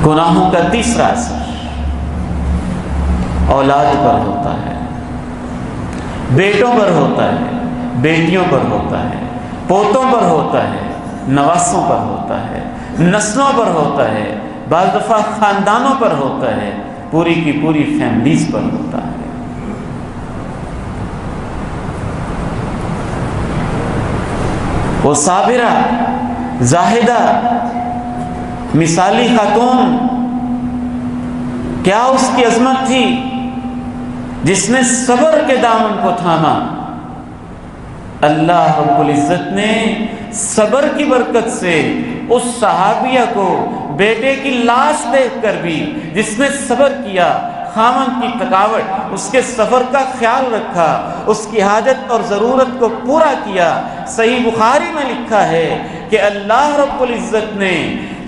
گناہوں کا تیسرا اثر اولاد پر ہوتا ہے، بیٹوں پر ہوتا ہے، بیٹیوں پر ہوتا ہے، پوتوں پر ہوتا ہے، نواسوں پر ہوتا ہے، نسلوں پر ہوتا ہے، بعض دفعہ خاندانوں پر ہوتا ہے، پوری کی پوری فیملیز پر ہوتا ہے۔ وہ صابرہ، زاہدہ، مثالی خاتون، کیا اس کی عظمت تھی جس نے صبر کے دامن کو تھاما۔ اللہ رب العزت نے صبر کی برکت سے اس صحابیہ کو بیٹے کی لاش دیکھ کر بھی جس نے صبر کیا، خامن کی تھکاوٹ، اس کے سفر کا خیال رکھا، اس کی حاجت اور ضرورت کو پورا کیا۔ صحیح بخاری میں لکھا ہے کہ اللہ رب العزت نے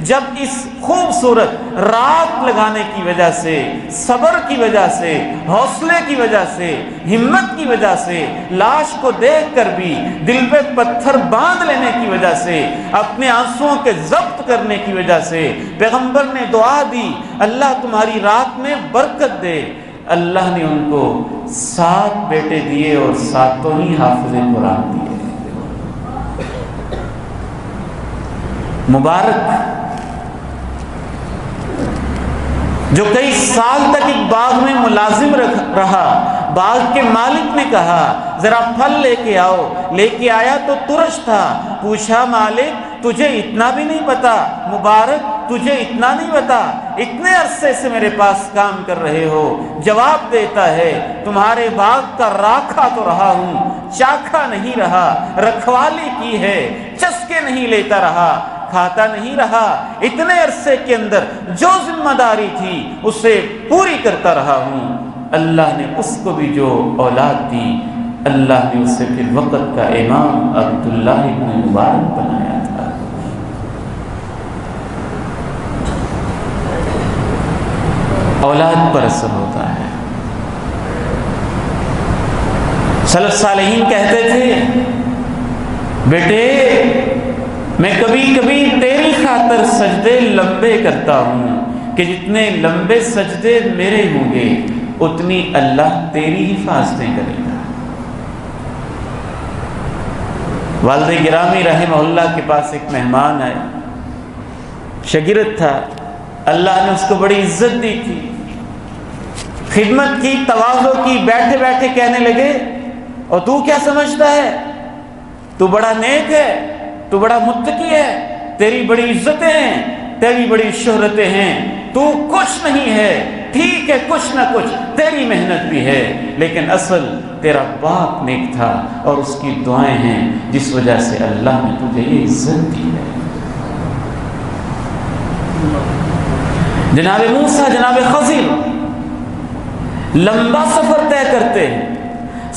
جب اس خوبصورت رات لگانے کی وجہ سے، صبر کی وجہ سے، حوصلے کی وجہ سے، ہمت کی وجہ سے، لاش کو دیکھ کر بھی دل پہ پتھر باندھ لینے کی وجہ سے، اپنے آنسوؤں کے ضبط کرنے کی وجہ سے پیغمبر نے دعا دی، اللہ تمہاری رات میں برکت دے۔ اللہ نے ان کو 7 بیٹے دیے اور 7 ہی حافظ قرآن دیے۔ مبارک، جو کئی سال تک ایک باغ میں ملازم رہا، باغ کے مالک نے کہا ذرا پھل لے کے آؤ، لے کے آیا تو ترش تھا۔ پوچھا مالک تجھے اتنا بھی نہیں پتا؟ مبارک تجھے اتنا نہیں پتا؟ اتنے عرصے سے میرے پاس کام کر رہے ہو۔ جواب دیتا ہے تمہارے باغ کا راکھا تو رہا ہوں، چاکھا نہیں رہا، رکھوالی کی ہے، چسکے نہیں لیتا رہا، کھاتا نہیں رہا، اتنے عرصے کے اندر جو ذمہ داری تھی اسے پوری کرتا رہا ہوں۔ اللہ نے اس کو بھی جو اولاد دی، اللہ نے اسے پھر وقت کا امام عبداللہ ابن مبارک بنایا تھا۔ اولاد پر اثر ہوتا ہے۔ سلف صالحین کہتے تھے بیٹے میں کبھی کبھی تیری خاطر سجدے لمبے کرتا ہوں کہ جتنے لمبے سجدے میرے ہوں گے اتنی اللہ تیری حفاظتیں کرے گا۔ والد گرامی رحمہ اللہ کے پاس ایک مہمان آئے، شاگرد تھا، اللہ نے اس کو بڑی عزت دی تھی، خدمت کی، تواضع کی، بیٹھے بیٹھے کہنے لگے اور تو کیا سمجھتا ہے؟ تو بڑا نیک ہے، تو بڑا متقی ہے، تیری بڑی عزتیں ہیں، تیری بڑی شہرتیں ہیں، تو کچھ نہیں ہے، ٹھیک ہے کچھ نہ کچھ تیری محنت بھی ہے، لیکن اصل تیرا باپ نیک تھا اور اس کی دعائیں ہیں جس وجہ سے اللہ نے تجھے یہ عزت دی ہے۔ جناب موسیٰ، جناب خضر لمبا سفر طے کرتے ہیں،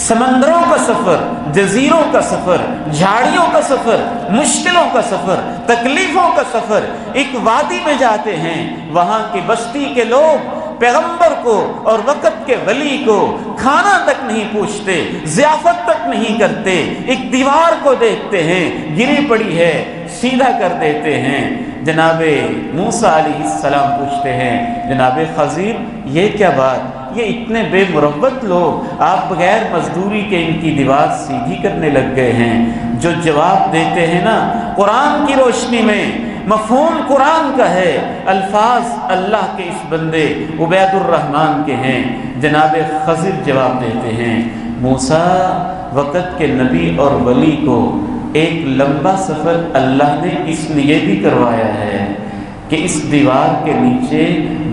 سمندروں کا سفر، جزیروں کا سفر، جھاڑیوں کا سفر، مشکلوں کا سفر، تکلیفوں کا سفر، ایک وادی میں جاتے ہیں، وہاں کی بستی کے لوگ پیغمبر کو اور وقت کے ولی کو کھانا تک نہیں پوچھتے، ضیافت تک نہیں کرتے، ایک دیوار کو دیکھتے ہیں گری پڑی ہے سیدھا کر دیتے ہیں۔ جناب موسیٰ علیہ السلام پوچھتے ہیں جناب خضر یہ کیا بات، یہ اتنے بے مروت لوگ آپ بغیر مزدوری کے ان کی دیوار سیدھی کرنے لگ گئے ہیں؟ جو جواب دیتے ہیں نا قرآن کی روشنی میں، مفہوم قرآن کا ہے، الفاظ اللہ کے اس بندے عبید الرحمن کے ہیں۔ جناب خضر جواب دیتے ہیں موسیٰ وقت کے نبی اور ولی کو ایک لمبا سفر اللہ نے اس لیے بھی کروایا ہے کہ اس دیوار کے نیچے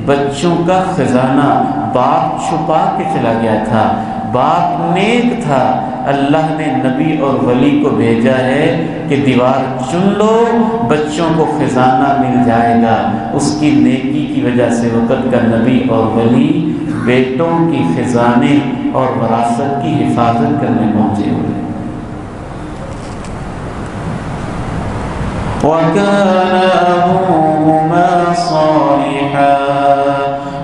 بچوں کا خزانہ باپ چھپا کے چلا گیا تھا، باپ نیک تھا، اللہ نے نبی اور ولی کو بھیجا ہے کہ دیوار چن لو، بچوں کو خزانہ مل جائے گا۔ اس کی نیکی کی وجہ سے وقت کا نبی اور ولی بیٹوں کی خزانے اور وراثت کی حفاظت کرنے پہنچے ہوئے۔ وَكَانَ أَبُوهُمَا صَالِحًا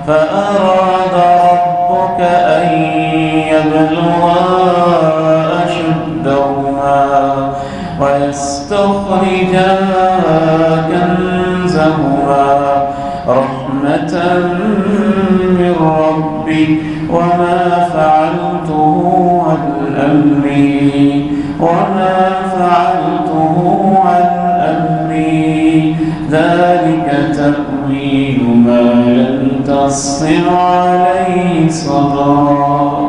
فَأَرَادَ رَبُّكَ أَن يَبْلُغَا أَشُدَّهُمَا وَيَسْتَخْرِجَا كَنزَهُمَا رحمة من ربك وما فعلته عن أمري ذلك تأويل ما لم تسطع عليه صبرا.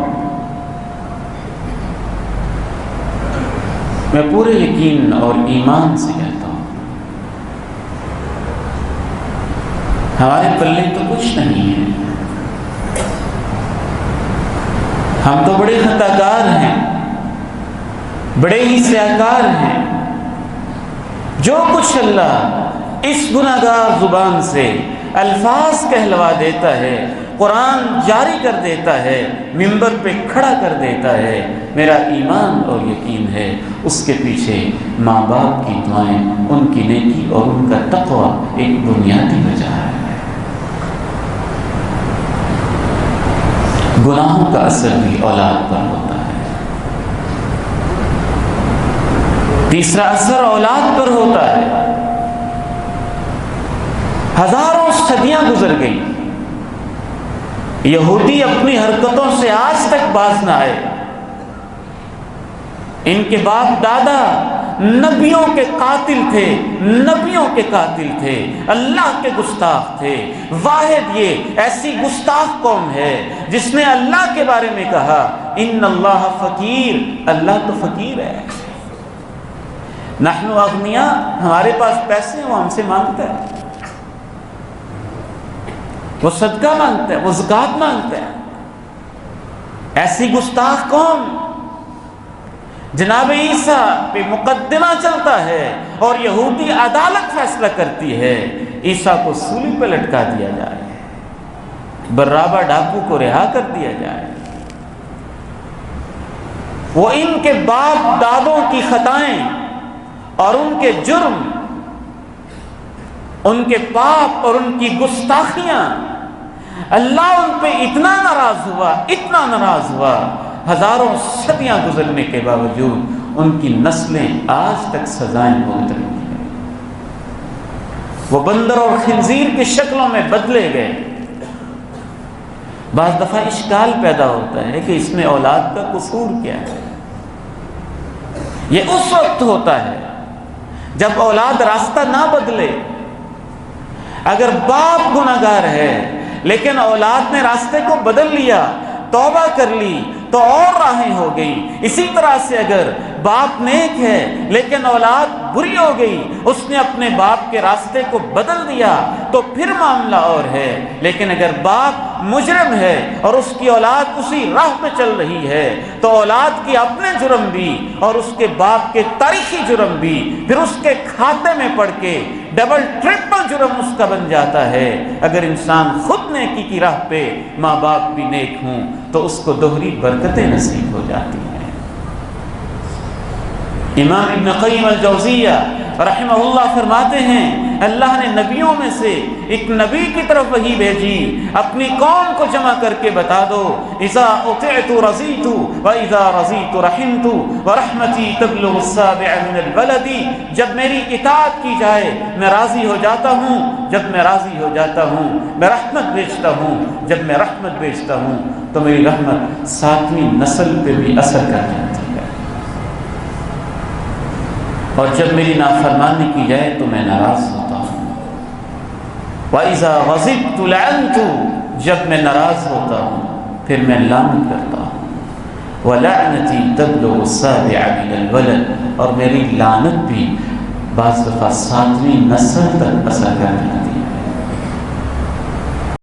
میں پورے یقین اور ایمان سے کہتا ہوں ہمارے پلے تو کچھ نہیں ہے. ہم تو بڑے خطا کار ہیں، بڑے ہی سیاکار ہیں. جو کچھ اللہ اس گناہگار زبان سے الفاظ کہلوا دیتا ہے، قرآن جاری کر دیتا ہے، منبر پہ کھڑا کر دیتا ہے، میرا ایمان اور یقین ہے اس کے پیچھے ماں باپ کی دعائیں، ان کی نیکی اور ان کا تقوی ایک بنیادی وجہ ہے. گناہوں کا اثر بھی اولاد پر ہوتا ہے. تیسرا اثر اولاد پر ہوتا ہے. ہزاروں صدیاں گزر گئی، یہودی اپنی حرکتوں سے آج تک باز نہ آئے. ان کے باپ دادا نبیوں کے قاتل تھے، نبیوں کے قاتل تھے، اللہ کے گستاخ تھے. واحد یہ ایسی گستاخ قوم ہے جس نے اللہ کے بارے میں کہا ان اللہ فقیر، اللہ تو فقیر ہے. نحن اغنیاء، ہمارے پاس پیسے ہیں، وہ ہم سے مانگتا ہے، وہ صدقہ مانگتا ہے، وہ زکوٰۃ مانگتا ہے. ایسی گستاخ قوم. جناب عیسیٰ پہ مقدمہ چلتا ہے اور یہودی عدالت فیصلہ کرتی ہے عیسیٰ کو سولی پہ لٹکا دیا جائے، برابا ڈاکو کو رہا کر دیا جائے. وہ ان کے باپ دادوں کی خطائیں اور ان کے جرم، ان کے پاپ اور ان کی گستاخیاں، اللہ ان پہ اتنا ناراض ہوا، اتنا ناراض ہوا، ہزاروں صدیاں گزرنے کے باوجود ان کی نسلیں آج تک سزائیں بھگت رہی ہیں. وہ بندر اور خنزیر کی شکلوں میں بدلے گئے. بعض دفعہ اشکال پیدا ہوتا ہے کہ اس میں اولاد کا قصور کیا ہے. یہ اس وقت ہوتا ہے جب اولاد راستہ نہ بدلے. اگر باپ گناہگار ہے لیکن اولاد نے راستے کو بدل لیا، توبہ کر لی تو اور راہیں ہو گئی. اسی طرح سے اگر باپ نیک ہے لیکن اولاد بری ہو گئی، اس نے اپنے باپ کے راستے کو بدل دیا تو پھر معاملہ اور ہے. لیکن اگر باپ مجرم ہے اور اس کی اولاد اسی راہ پہ چل رہی ہے تو اولاد کی اپنے جرم بھی اور اس کے باپ کے تاریخی جرم بھی پھر اس کے کھاتے میں پڑ کے ڈبل ٹرپل جرم اس کا بن جاتا ہے. اگر انسان خود نیکی کی راہ پہ، ماں باپ بھی نیک ہوں تو اس کو دوہری برکتیں نصیب ہو جاتی ہیں. امام ابن قیم الجوزیہ رحمہ اللہ فرماتے ہیں اللہ نے نبیوں میں سے ایک نبی کی طرف وحی بھیجی، اپنی قوم کو جمع کر کے بتا دو اذا اطعت رضیت واذا رضیت رحمت ورحمتی تبلغ السابع من البلد. جب میری اطاعت کی جائے میں راضی ہو جاتا ہوں، جب میں راضی ہو جاتا ہوں میں رحمت بھیجتا ہوں، جب میں رحمت بھیجتا ہوں تو میری رحمت 7ویں نسل پہ بھی اثر کر جاتی ہے، اور جب میری نافرمانی کی جائے تو میں ناراض ہوتا ہوں. وَإِذَا غَضِبْتُ لَعَنْتُ، جب میں ناراض ہوتا ہوں پھر میں لعنت کرتا ہوں. وَلَعْنَتِي تَبْلُغُ السَّابِعَ مِنَ الْوَلَدِ، اور میری لعنت بھی بعض دفعہ 7ویں نسل تک اثر کر جاتی ہے.